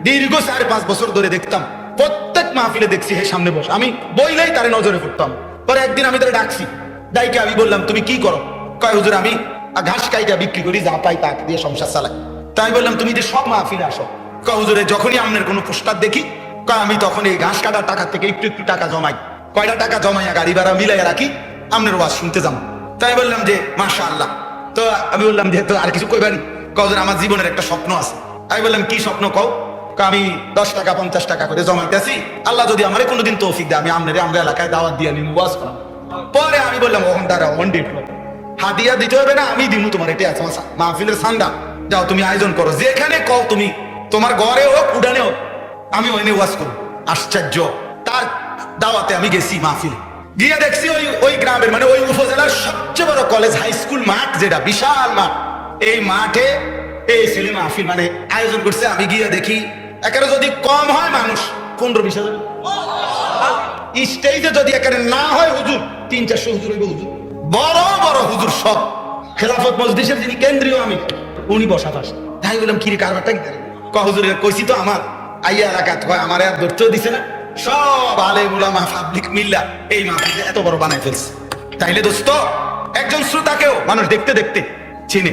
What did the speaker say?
দীর্ঘ 4-5 বছর ধরে দেখতাম, প্রত্যেক মাহফিলে দেখছি হে সামনে বসে, আমি বইলেই তারে নজরে পড়তাম। পরে একদিন আমি তারে ডাকছি, ডাইকে আমি বললাম তুমি কি করো? কয় হুজুর আমি ঘাস কাইটা বিক্রি করি, যা পাই তা দিয়ে সংসার চালাই। তাই বললাম তুমি যে সব মাহফিলে আসো? কয় হুজুরে যখনই আপনার কোনো পোস্টার দেখি, কয় আমি তখন এই ঘাস কাটার টাকা থেকে একটু একটু টাকা জমাই, কয়টা টাকা জমাইয়া গাড়ি ভাড়া মিলাইয়া রাখি, আপনার ওয়াজ শুনতে যাবো। তাই বললাম যে মাশাআল্লাহ। তো আমি বললাম যে তো আর কিছু কইবানি? কজন আমার জীবনের একটা স্বপ্ন আছে। আমি বললাম কি স্বপ্ন কও? আমি 10 টাকা 50 টাকা করে জমাইতেছি, আল্লাহ যদি আমারে কোনোদিন তৌফিক দেয় আমি আমরা এলাকায় দাওয়াত দিয়ে নিব, ওয়াজ করাম। পরে আমি বললাম ওখান দ্বারা ওয়ান ডে হাদিয়া দিতে হবে না, আমি দিমু তোমার, এটা আছে মাহফিলের সান্দা, যাও তুমি আয়োজন করো, যেখানে কও তুমি, তোমার ঘরে হোক উডানে হোক, আমি ওইনে ওয়াজ করবো। আশ্চর্য, তার দাওয়াতে আমি গেছি মাহফিলে, গিয়ে দেখছি ওই গ্রামের মানে ওই উপজেলার সবচেয়ে বড় কলেজ হাই স্কুল মাঠ, যেটা বিশাল মাঠ, এই মাঠে এই ছেলে মাহফিল মানে আয়োজন করছে। আমি গিয়ে দেখি একেবারে যদি কম হয় মানুষ 15-20 হাজার, স্টেজে যদি একেবারে না হয় হুজুর 300-400 হুজুর হইব, হুজুর বড় বড় হুজুর সব, খেলাফত মজলিসের যিনি কেন্দ্রীয় আমি, উনি বসা পাশে। তাই বললাম কিরে কারবারটা কি? হুজুর কইছি তো আমার আইয়া এলাকাত হয়, আমার আর ধৈর্য দিছে না, সব আলেম উলামা পাবলিক মিল্লা এই মাহফিলে এত বড় বানাই ফেলছে। তাইলে দোস্ত একজন শ্রোতাকেও মানুষ দেখতে দেখতে চিনে।